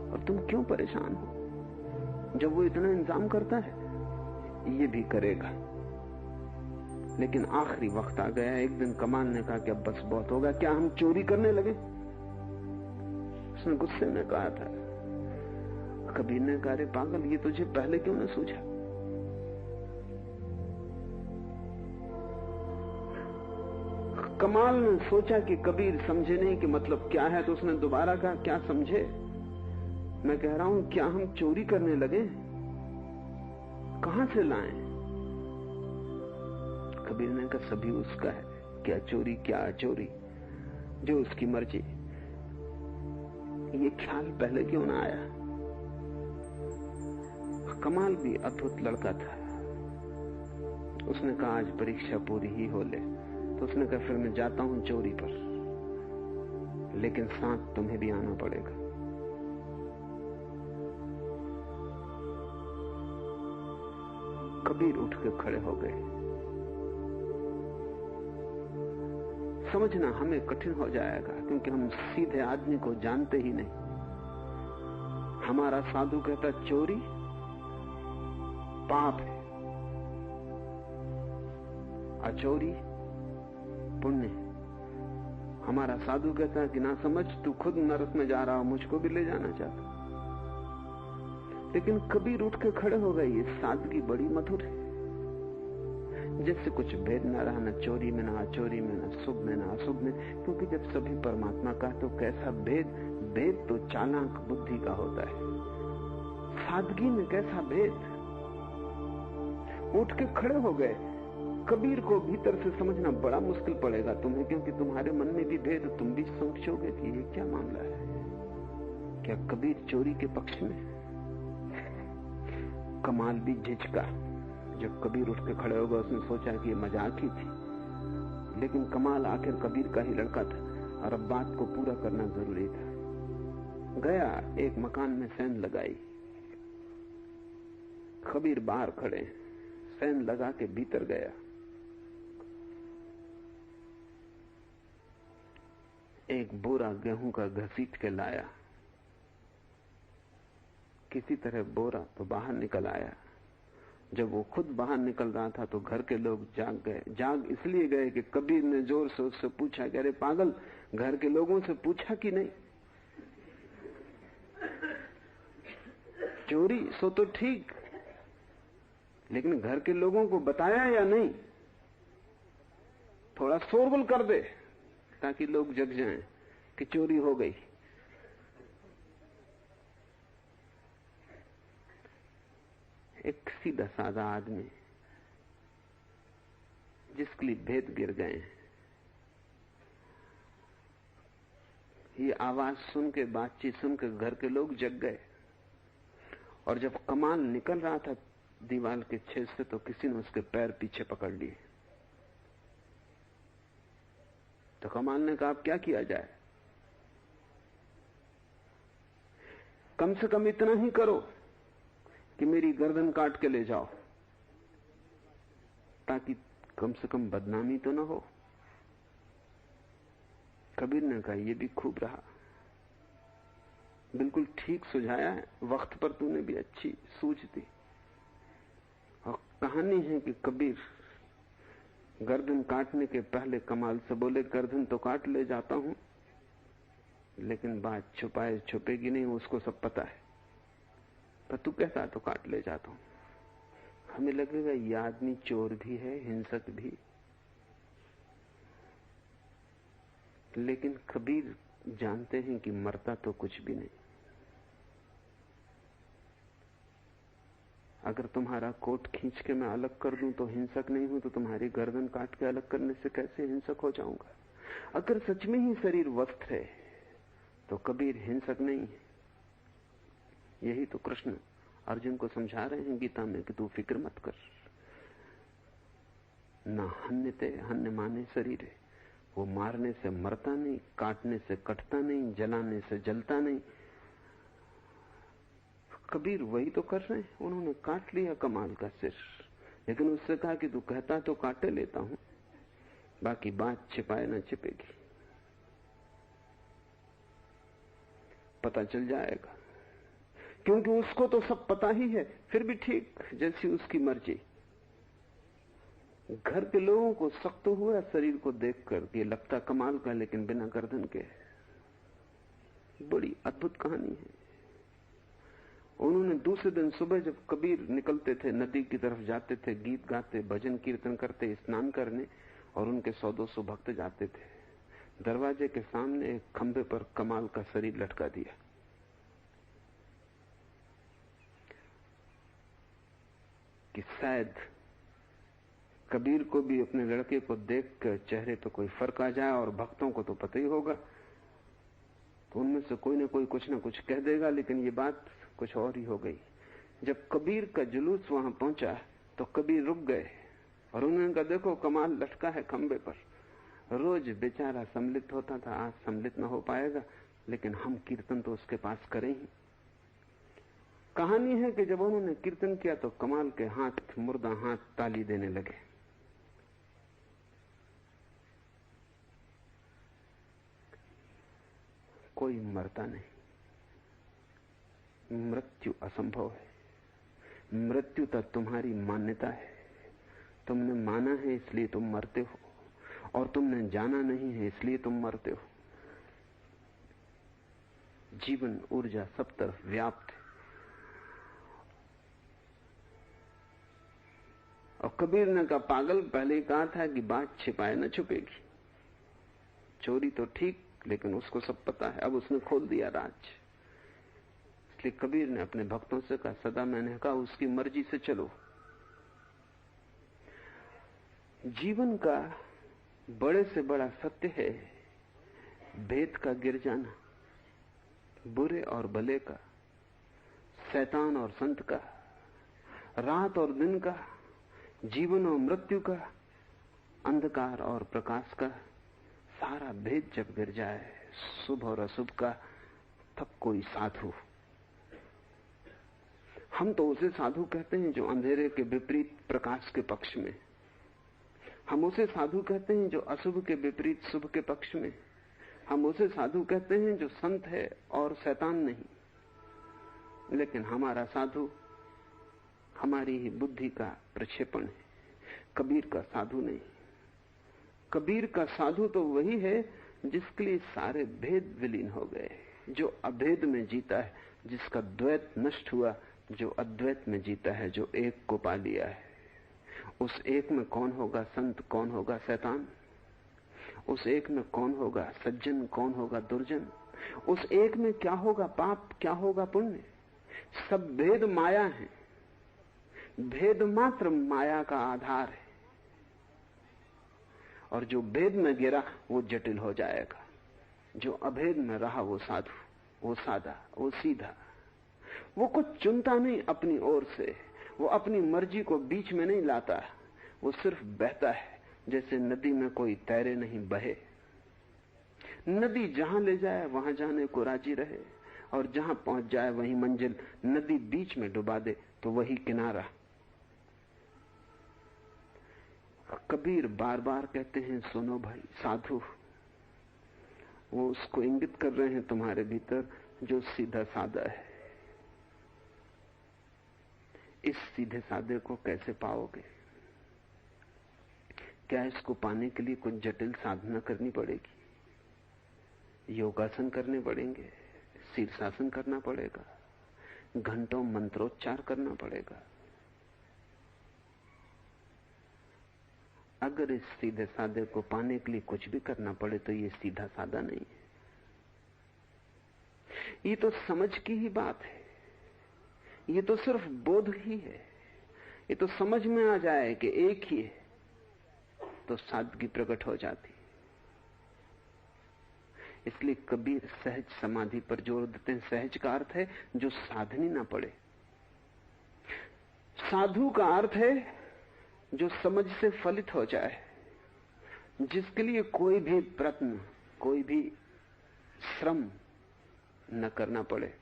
और तुम क्यों परेशान हो? जब वो इतना इंतजाम करता है, ये भी करेगा। लेकिन आखिरी वक्त आ गया। एक दिन कमाल ने कहा कि अब बस बहुत होगा, क्या हम चोरी करने लगे? उसने गुस्से में कहा था। कबीर ने कहा, अरे पागल, ये तुझे पहले क्यों न सूझा? कमाल ने सोचा कि कबीर समझे नहीं कि मतलब क्या है, तो उसने दोबारा कहा, क्या समझे? मैं कह रहा हूं, क्या हम चोरी करने लगे? कहां से लाएं? कबीर ने कहा, सभी उसका है, क्या चोरी क्या अचोरी, जो उसकी मर्जी। ये ख्याल पहले क्यों ना आया? कमाल भी अद्भुत लड़का था। उसने कहा, आज परीक्षा पूरी ही हो ले। तो उसने कहा, फिर मैं जाता हूं चोरी पर, लेकिन साथ तुम्हें भी आना पड़ेगा। कबीर उठ के खड़े हो गए। समझना हमें कठिन हो जाएगा, क्योंकि हम सीधे आदमी को जानते ही नहीं। हमारा साधु कहता चोरी पाप है, अचोरी पुण्य है। हमारा साधु कहता है कि ना समझ, तू खुद नरक में जा रहा हो, मुझको भी ले जाना चाहता। लेकिन कबीर उठ के खड़े हो गए। ये सादगी बड़ी मधुर है, जैसे कुछ भेद न रहा, न चोरी में, न अचोरी में, न शुभ में, न अशुभ में। क्योंकि जब सभी परमात्मा का, तो कैसा भेद? भेद तो चालाक बुद्धि का होता है, सादगी में कैसा भेद? उठ के खड़े हो गए। कबीर को भीतर से समझना बड़ा मुश्किल पड़ेगा तुम्हें, क्योंकि तुम्हारे मन में भी भेद। तुम भी सोचोगे कि ये क्या मामला है। क्या कबीर चोरी के पक्ष में? कमाल भी झिझका। जब कबीर उठ के खड़े हो गए, उसने सोचा कि ये मजाक ही थी, लेकिन कमाल आखिर कबीर का ही लड़का था और अब बात को पूरा करना जरूरी था। गया, एक मकान में सैन लगाई। कबीर बाहर खड़े, सैन लगा के भीतर गया। एक बोरा गेहूं का घसीट के लाया। किसी तरह बोरा तो बाहर निकल आया। जब वो खुद बाहर निकल रहा था तो घर के लोग जाग गए। जाग इसलिए गए कि कबीर ने जोर से उससे पूछा कि अरे पागल, घर के लोगों से पूछा कि नहीं? चोरी सो तो ठीक, लेकिन घर के लोगों को बताया या नहीं? थोड़ा शोरगुल कर दे ताकि लोग जग जाएं कि चोरी हो गई। एक सीधा साधा आदमी जिसके लिए भेद गिर गए हैं, ये आवाज सुन के, बातचीत सुन के घर के लोग जग गए। और जब कमाल निकल रहा था दीवार के छेद से तो किसी ने उसके पैर पीछे पकड़ लिए। तो कमाल ने कहा अब क्या किया जाए? कम से कम इतना ही करो कि मेरी गर्दन काट के ले जाओ, ताकि कम से कम बदनामी तो ना हो। कबीर ने कहा यह भी खूब रहा, बिल्कुल ठीक सुझाया है, वक्त पर तूने भी अच्छी सूझ दी। और कहानी है कि कबीर गर्दन काटने के पहले कमाल से बोले, गर्दन तो काट ले जाता हूं, लेकिन बात छुपाए छुपेगी नहीं, उसको सब पता है। पर तू कहता तो काट ले जाता हूं। हमें लगेगा ये आदमी चोर भी है, हिंसक भी, लेकिन कबीर जानते हैं कि मरता तो कुछ भी नहीं। अगर तुम्हारा कोट खींच के मैं अलग कर दूं तो हिंसक नहीं हूं, तो तुम्हारी गर्दन काट के अलग करने से कैसे हिंसक हो जाऊंगा? अगर सच में ही शरीर वस्त्र है तो कबीर हिंसक नहीं है। यही तो कृष्ण अर्जुन को समझा रहे हैं गीता में कि तू फिक्र मत कर, ना हन्यते हन्य माने शरीर है, वो मारने से मरता नहीं, काटने से कटता नहीं, जलाने से जलता नहीं। कबीर वही तो कर रहे हैं। उन्होंने काट लिया कमाल का सिर, लेकिन उससे कहा कि तू कहता तो काटे लेता हूं, बाकी बात छिपाए ना छिपेगी, पता चल जाएगा। क्योंकि उसको तो सब पता ही है, फिर भी ठीक, जैसी उसकी मर्जी। घर के लोगों को सख्त हुआ शरीर को देखकर कि लगता कमाल का, लेकिन बिना गर्दन के। बड़ी अद्भुत कहानी है। उन्होंने दूसरे दिन सुबह जब कबीर निकलते थे, नदी की तरफ जाते थे, गीत गाते, भजन कीर्तन करते, स्नान करने, और उनके 100-200 भक्त जाते थे, दरवाजे के सामने एक खंभे पर कमाल का शरीर लटका दिया। कि शायद कबीर को भी अपने लड़के को देखकर चेहरे पर कोई फर्क आ जाए, और भक्तों को तो पता ही होगा, तो उनमें से कोई ना कोई कुछ ना कुछ कह देगा। लेकिन ये बात कुछ और ही हो गई। जब कबीर का जुलूस वहां पहुंचा तो कबीर रुक गए और उन्होंने कहा देखो कमाल लटका है खंबे पर। रोज बेचारा सम्मिलित होता था, आज सम्मिलित न हो पाएगा, लेकिन हम कीर्तन तो उसके पास करें ही। कहानी है कि जब उन्होंने कीर्तन किया तो कमाल के हाथ, मुर्दा हाथ ताली देने लगे। कोई मरता नहीं, मृत्यु असंभव है। मृत्यु तक तुम्हारी मान्यता है। तुमने माना है इसलिए तुम मरते हो, और तुमने जाना नहीं है इसलिए तुम मरते हो। जीवन ऊर्जा सब तरफ व्याप्त है। और कबीर ने कहा पागल, पहले ही कहा था कि बात छिपाए न छुपेगी। चोरी तो ठीक, लेकिन उसको सब पता है। अब उसने खोल दिया राज। इसलिए कबीर ने अपने भक्तों से कहा, सदा मैंने कहा उसकी मर्जी से चलो। जीवन का बड़े से बड़ा सत्य है भेद का गिर जाना, बुरे और भले का, शैतान और संत का, रात और दिन का, जीवन और मृत्यु का, अंधकार और प्रकाश का। सारा भेद जब गिर जाए, शुभ और अशुभ का, तब कोई साधु। हम तो उसे साधु कहते हैं जो अंधेरे के विपरीत प्रकाश के पक्ष में। हम उसे साधु कहते हैं जो अशुभ के विपरीत शुभ के पक्ष में। हम उसे साधु कहते हैं जो संत है और शैतान नहीं। लेकिन हमारा साधु हमारी ही बुद्धि का प्रक्षेपण है, कबीर का साधु नहीं। कबीर का साधु तो वही है जिसके लिए सारे भेद विलीन हो गए, जो अभेद में जीता है, जिसका द्वैत नष्ट हुआ, जो अद्वैत में जीता है, जो एक को पा लिया है। उस एक में कौन होगा संत, कौन होगा शैतान? उस एक में कौन होगा सज्जन, कौन होगा दुर्जन? उस एक में क्या होगा पाप, क्या होगा पुण्य? सब भेद माया है। भेद मात्र माया का आधार है, और जो भेद में गिरा वो जटिल हो जाएगा। जो अभेद में रहा वो साधु, वो सादा, वो सीधा। वो कुछ चुनता नहीं अपनी ओर से, वो अपनी मर्जी को बीच में नहीं लाता, वो सिर्फ बहता है। जैसे नदी में कोई तैरे नहीं, बहे। नदी जहां ले जाए वहां जाने को राजी रहे, और जहां पहुंच जाए वही मंजिल। नदी बीच में डुबा दे तो वही किनारा। कबीर बार बार कहते हैं, सुनो भाई साधु। वो उसको इंगित कर रहे हैं तुम्हारे भीतर जो सीधा सादा है। इस सीधे सादे को कैसे पाओगे? क्या इसको पाने के लिए कुछ जटिल साधना करनी पड़ेगी? योगासन करने पड़ेंगे, शीर्षासन करना पड़ेगा, घंटों मंत्रोच्चार करना पड़ेगा? अगर इस सीधे सादे को पाने के लिए कुछ भी करना पड़े तो ये सीधा सादा नहीं है। ये तो समझ की ही बात है, ये तो सिर्फ बोध ही है। ये तो समझ में आ जाए कि एक ही है तो सादगी प्रकट हो जाती। इसलिए कबीर सहज समाधि पर जोर देते हैं। सहज का अर्थ है जो साधनी ना पड़े। साधु का अर्थ है जो समझ से फलित हो जाए, जिसके लिए कोई भी प्रयत्न, कोई भी श्रम न करना पड़े।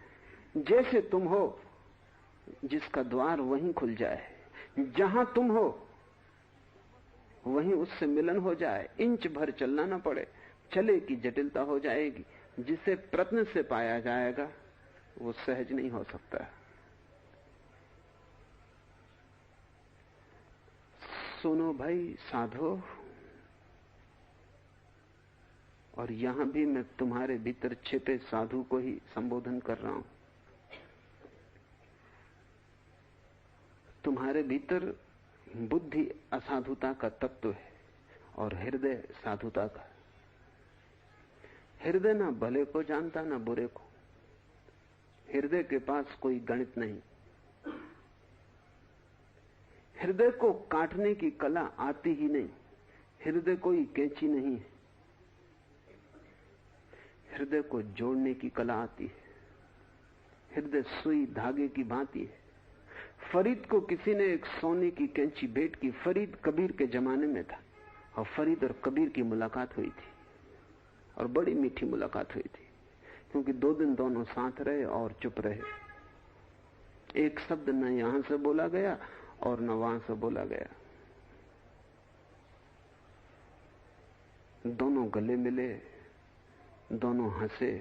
जैसे तुम हो, जिसका द्वार वहीं खुल जाए, जहां तुम हो वहीं उससे मिलन हो जाए, इंच भर चलना ना पड़े। चले की जटिलता हो जाएगी। जिसे प्रयत्न से पाया जाएगा वो सहज नहीं हो सकता। सुनो भाई साधो, और यहां भी मैं तुम्हारे भीतर छिपे साधु को ही संबोधन कर रहा हूं। तुम्हारे भीतर बुद्धि असाधुता का तत्व है और हृदय साधुता का। हृदय ना भले को जानता ना बुरे को। हृदय के पास कोई गणित नहीं। हृदय को काटने की कला आती ही नहीं। हृदय कोई कैंची नहीं है। हृदय को जोड़ने की कला आती है। हृदय सुई धागे की भांति है। फरीद को किसी ने एक सोने की कैंची भेंट की। फरीद कबीर के जमाने में था, और फरीद और कबीर की मुलाकात हुई थी, और बड़ी मीठी मुलाकात हुई थी, क्योंकि 2 दिन दोनों साथ रहे और चुप रहे। एक शब्द न यहां से बोला गया और न वहां से बोला गया। दोनों गले मिले, दोनों हंसे,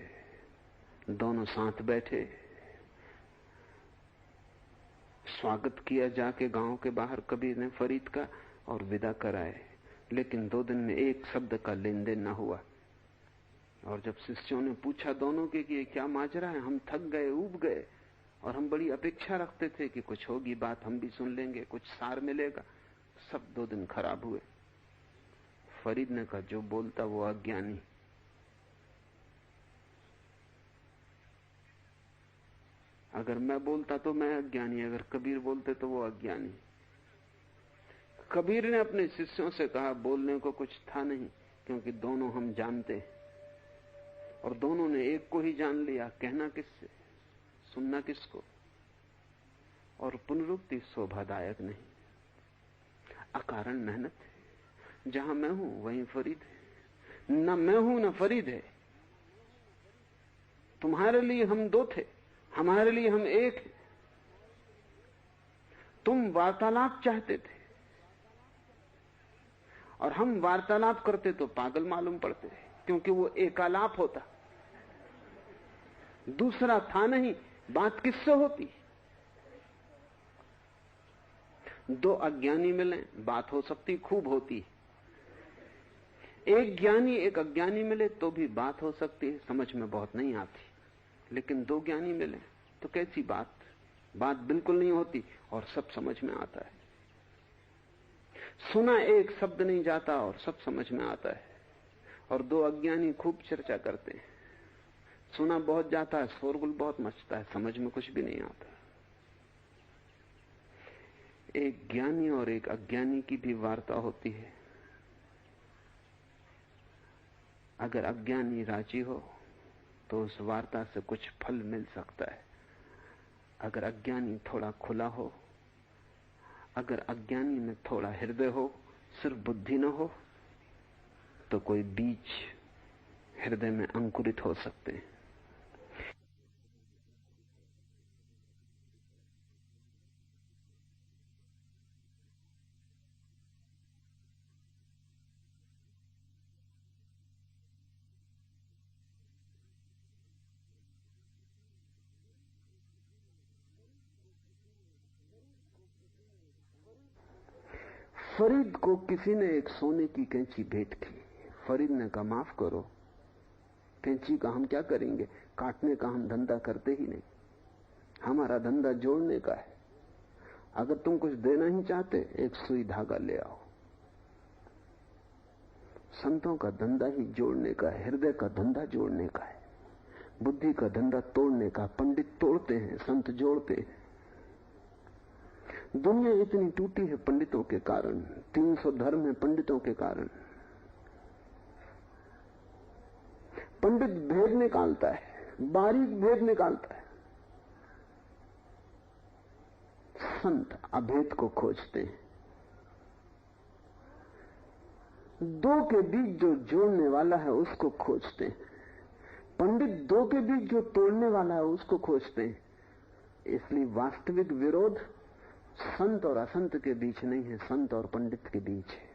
दोनों साथ बैठे। स्वागत किया जाके गांव के बाहर कबीर ने फरीद का, और विदा कराए। लेकिन 2 दिन में एक शब्द का लेन देन न हुआ। और जब शिष्यों ने पूछा दोनों के कि ये क्या माजरा है, हम थक गए, ऊब गए, और हम बड़ी अपेक्षा रखते थे कि कुछ होगी बात, हम भी सुन लेंगे, कुछ सार मिलेगा। सब 2 दिन खराब हुए। फरीद ने कहा, जो बोलता वो अज्ञानी। अगर मैं बोलता तो मैं अज्ञानी, अगर कबीर बोलते तो वो अज्ञानी। कबीर ने अपने शिष्यों से कहा, बोलने को कुछ था नहीं, क्योंकि दोनों हम जानते, और दोनों ने एक को ही जान लिया। कहना किससे, सुनना किसको? और पुनरुक्ति शोभादायक नहीं, अकारण मेहनत है। जहां मैं हूं वहीं फरीद है। न मैं हूं न फरीद है, तुम्हारे लिए हम दो थे, हमारे लिए हम एक हैं। तुम वार्तालाप चाहते थे और हम वार्तालाप करते तो पागल मालूम पड़ते, क्योंकि वो एकालाप होता, दूसरा था नहीं। बात किससे होती? दो अज्ञानी मिले, बात हो सकती, खूब होती। एक ज्ञानी एक अज्ञानी मिले तो भी बात हो सकती है, समझ में बहुत नहीं आती। लेकिन दो ज्ञानी मिले तो कैसी बात बिल्कुल नहीं होती और सब समझ में आता है। सुना एक शब्द नहीं जाता और सब समझ में आता है। और दो अज्ञानी खूब चर्चा करते हैं, सुना बहुत जाता है, शोरगुल बहुत मचता है, समझ में कुछ भी नहीं आता। एक ज्ञानी और एक अज्ञानी की भी वार्ता होती है। अगर अज्ञानी राजी हो तो उस वार्ता से कुछ फल मिल सकता है। अगर अज्ञानी थोड़ा खुला हो, अगर अज्ञानी में थोड़ा हृदय हो, सिर्फ बुद्धि न हो, तो कोई बीज हृदय में अंकुरित हो सकते हैं। फरीद को किसी ने एक सोने की कैंची भेंट की। फरीद ने कहा, माफ करो, कैंची का हम क्या करेंगे, काटने का हम धंधा करते ही नहीं, हमारा धंधा जोड़ने का है। अगर तुम कुछ देना ही चाहते, एक सुई धागा ले आओ। संतों का धंधा ही जोड़ने का है, हृदय का धंधा जोड़ने का है, बुद्धि का धंधा तोड़ने का। पंडित तोड़ते हैं, संत जोड़ते हैं। दुनिया इतनी टूटी है पंडितों के कारण, 300 धर्म है पंडितों के कारण। पंडित भेद निकालता है, बारीक भेद निकालता है, संत अभेद को खोजते हैं। दो के बीच जो जोड़ने वाला है उसको खोजते हैं, पंडित दो के बीच जो तोड़ने वाला है उसको खोजते हैं। इसलिए वास्तविक विरोध संत और असंत के बीच नहीं है, संत और पंडित के बीच है।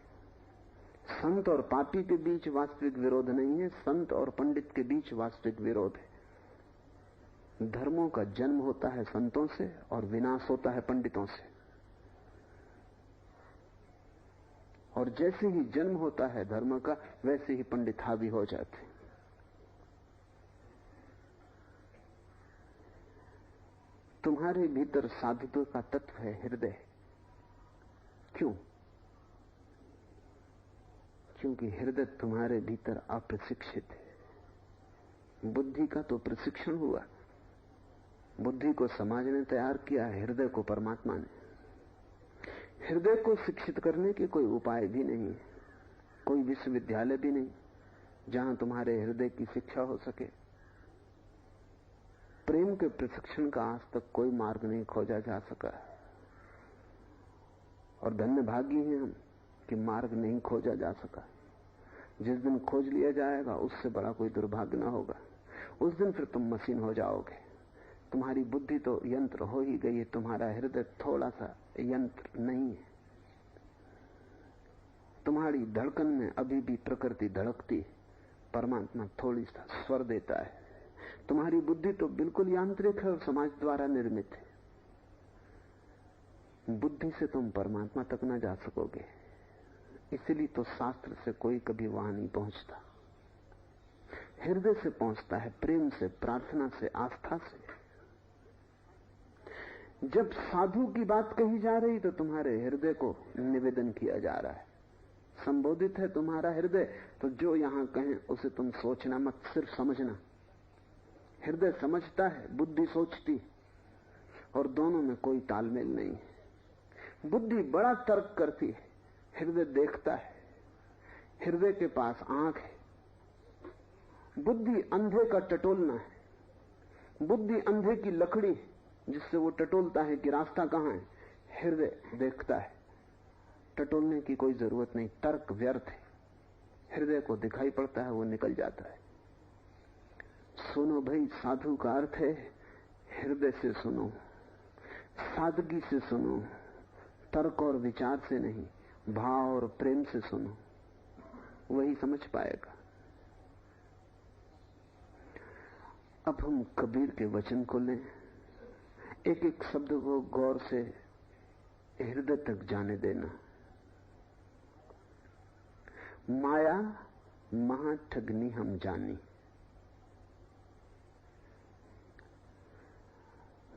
संत और पापी के बीच वास्तविक विरोध नहीं है, संत और पंडित के बीच वास्तविक विरोध है। धर्मों का जन्म होता है संतों से और विनाश होता है पंडितों से। और जैसे ही जन्म होता है धर्म का, वैसे ही पंडित हावी हो जाते हैं। तुम्हारे भीतर साधुत्व का तत्व है, हृदय। क्यों? क्योंकि हृदय तुम्हारे भीतर अप्रशिक्षित है। बुद्धि का तो प्रशिक्षण हुआ, बुद्धि को समाज ने तैयार किया, हृदय को परमात्मा ने। हृदय को शिक्षित करने के कोई उपाय भी नहीं है, कोई विश्वविद्यालय भी नहीं जहां तुम्हारे हृदय की शिक्षा हो सके। प्रेम के प्रशिक्षण का आज तक कोई मार्ग नहीं खोजा जा सका, और धन्य भागी हैं हम कि मार्ग नहीं खोजा जा सका। जिस दिन खोज लिया जाएगा उससे बड़ा कोई दुर्भाग्य न होगा। उस दिन फिर तुम मशीन हो जाओगे। तुम्हारी बुद्धि तो यंत्र हो ही गई है, तुम्हारा हृदय थोड़ा सा यंत्र नहीं है। तुम्हारी धड़कन में अभी भी प्रकृति धड़कती है, परमात्मा थोड़ी सा स्वर देता है। तुम्हारी बुद्धि तो बिल्कुल यांत्रिक है और समाज द्वारा निर्मित है। बुद्धि से तुम परमात्मा तक न जा सकोगे, इसलिए तो शास्त्र से कोई कभी वहां नहीं पहुंचता। हृदय से पहुंचता है, प्रेम से, प्रार्थना से, आस्था से। जब साधु की बात कही जा रही तो तुम्हारे हृदय को निवेदन किया जा रहा है, संबोधित है तुम्हारा हृदय। तो जो यहां कहें उसे तुम सोचना मत, सिर्फ समझना। हृदय समझता है, बुद्धि सोचती, और दोनों में कोई तालमेल नहीं है। बुद्धि बड़ा तर्क करती है, हृदय देखता है। हृदय के पास आंख है, बुद्धि अंधे का टटोलना है। बुद्धि अंधे की लकड़ी जिससे वो टटोलता है कि रास्ता कहां है। हृदय देखता है, टटोलने की कोई जरूरत नहीं, तर्क व्यर्थ है। हृदय को दिखाई पड़ता है, वो निकल जाता है। सुनो भाई, साधु का अर्थ है हृदय से सुनो, सादगी से सुनो, तर्क और विचार से नहीं, भाव और प्रेम से सुनो, वही समझ पाएगा। अब हम कबीर के वचन को लें, एक एक शब्द को गौर से हृदय तक जाने देना। माया महा ठगनी हम जानी।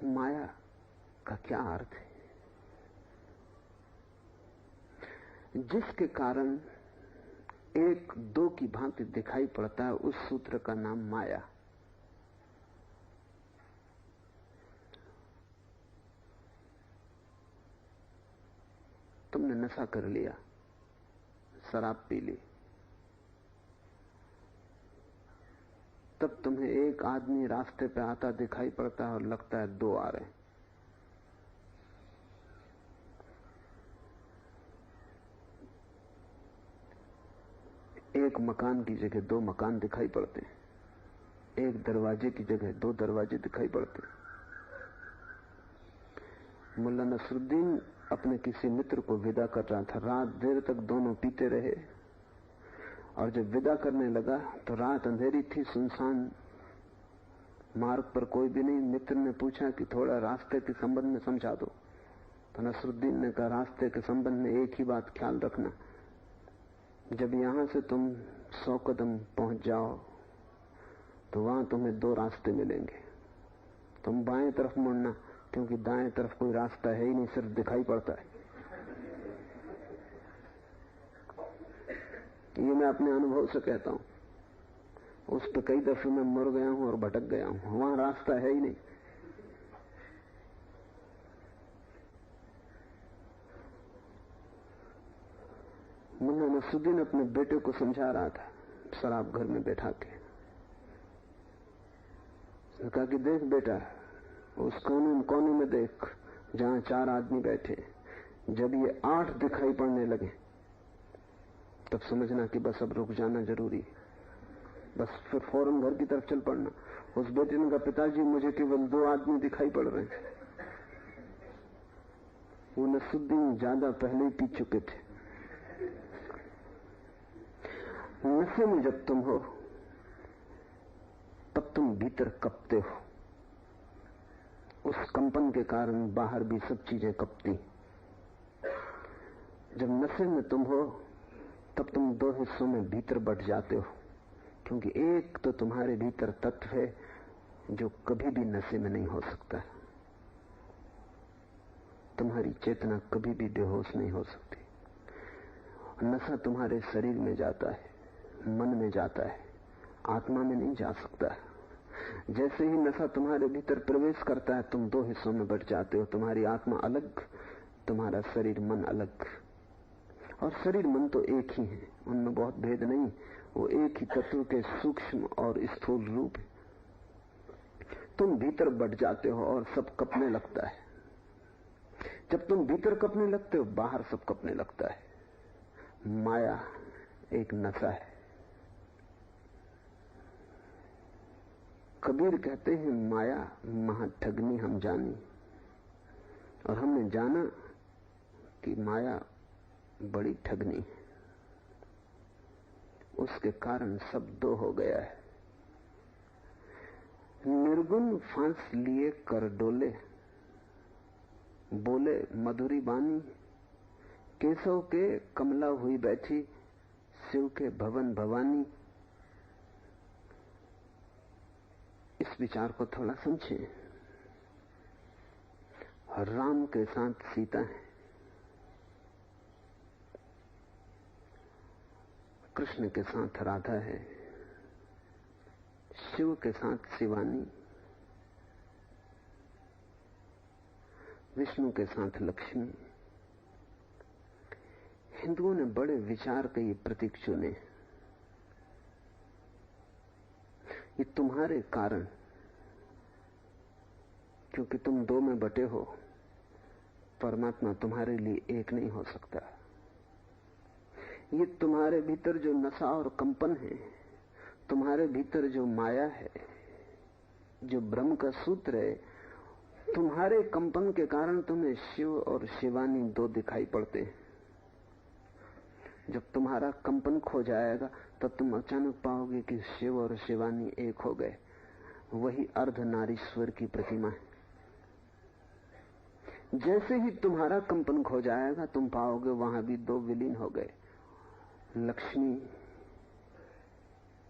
माया का क्या अर्थ है? जिसके कारण एक दो की भांति दिखाई पड़ता है, उस सूत्र का नाम माया। तुमने नशा कर लिया, शराब पी ली, तब तुम्हें एक आदमी रास्ते पे आता दिखाई पड़ता है और लगता है दो आ रहे हैं। एक मकान की जगह दो मकान दिखाई पड़ते हैं, एक दरवाजे की जगह दो दरवाजे दिखाई पड़ते हैं। मुल्ला नसरुद्दीन अपने किसी मित्र को विदा कर रहा था, रात देर तक दोनों पीते रहे, और जब विदा करने लगा तो रात अंधेरी थी, सुनसान मार्ग पर कोई भी नहीं। मित्र ने पूछा कि थोड़ा रास्ते के संबंध में समझा दो, तो नसरुद्दीन ने कहा, रास्ते के संबंध में एक ही बात ख्याल रखना, जब यहां से तुम 100 कदम पहुंच जाओ तो वहां तुम्हें दो रास्ते मिलेंगे। तुम बाएं तरफ मुड़ना, क्योंकि दाएं तरफ कोई रास्ता है ही नहीं, सिर्फ दिखाई पड़ता है। ये मैं अपने अनुभव से कहता हूं, उस पर कई दफे मैं मर गया हूं और भटक गया हूं, वहां रास्ता है ही नहीं। मुन्ना नसरुद्दीन अपने बेटे को समझा रहा था शराब घर में बैठा के। उसने कहा कि देख बेटा, उस कोने में देख जहां 4 आदमी बैठे, जब ये 8 दिखाई पड़ने लगे तब समझना कि बस अब रुक जाना जरूरी है, बस फिर फौरन घर की तरफ चल पड़ना। उस बेटे ने कहा, पिताजी मुझे केवल 2 आदमी दिखाई पड़ रहे हैं। वो नसरुद्दीन ज्यादा पहले ही पी चुके थे। नशे में जब तुम हो तब तुम भीतर कपते हो, उस कंपन के कारण बाहर भी सब चीजें कपती। जब नशे में तुम हो तब तुम 2 हिस्सों में भीतर बट जाते हो, क्योंकि एक तो तुम्हारे भीतर तत्व है जो कभी भी नशे में नहीं हो सकता। तुम्हारी चेतना कभी भी बेहोश नहीं हो सकती। नशा तुम्हारे शरीर में जाता है, मन में जाता है, आत्मा में नहीं जा सकता। जैसे ही नशा तुम्हारे भीतर प्रवेश करता है, तुम 2 हिस्सों में बट जाते हो, तुम्हारी आत्मा अलग, तुम्हारा शरीर मन अलग। और शरीर मन तो एक ही है, उनमें बहुत भेद नहीं, वो एक ही तत्व के सूक्ष्म और स्थूल रूप है। तुम भीतर बट जाते हो और सब कपने लगता है। जब तुम भीतर कपने लगते हो, बाहर सब कपने लगता है। माया एक नशा है। कबीर कहते हैं, माया महा ठगनी हम जानी, और हमने जाना कि माया बड़ी ठगनी है। उसके कारण सब दो हो गया है। निर्गुण फांस लिए कर डोले, बोले मधुरी बानी, केशव के कमला हुई बैठी, शिव के भवन भवानी। इस विचार को थोड़ा समझें। राम के साथ सीता है, कृष्ण के साथ राधा है, शिव के साथ शिवानी, विष्णु के साथ लक्ष्मी। हिंदुओं ने बड़े विचार के ये प्रतीक चुने। ये तुम्हारे कारण, क्योंकि तुम 2 में बटे हो, परमात्मा तुम्हारे लिए एक नहीं हो सकता। ये तुम्हारे भीतर जो नशा और कंपन है, तुम्हारे भीतर जो माया है, जो ब्रह्म का सूत्र है, तुम्हारे कंपन के कारण तुम्हें शिव और शिवानी दो दिखाई पड़ते हैं। जब तुम्हारा कंपन खो जाएगा तब तुम अचानक पाओगे कि शिव और शिवानी एक हो गए। वही अर्धनारीश्वर की प्रतिमा है। जैसे ही तुम्हारा कंपन खो जाएगा तुम पाओगे वहां भी दो विलीन हो गए। लक्ष्मी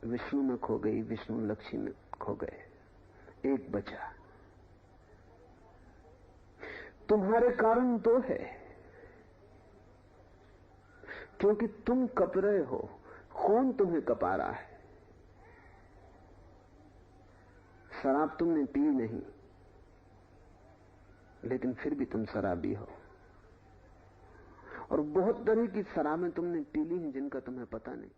विष्णु में खो गई, विष्णु लक्ष्मी में खो गए, एक बचा। तुम्हारे कारण दो है, क्योंकि तुम कप रहे हो। कौन तुम्हें कपा रहा है? शराब तुमने पी नहीं, लेकिन फिर भी तुम शराबी हो। और बहुत तरह की शराबें तुमने पी ली हैं जिनका तुम्हें पता नहीं।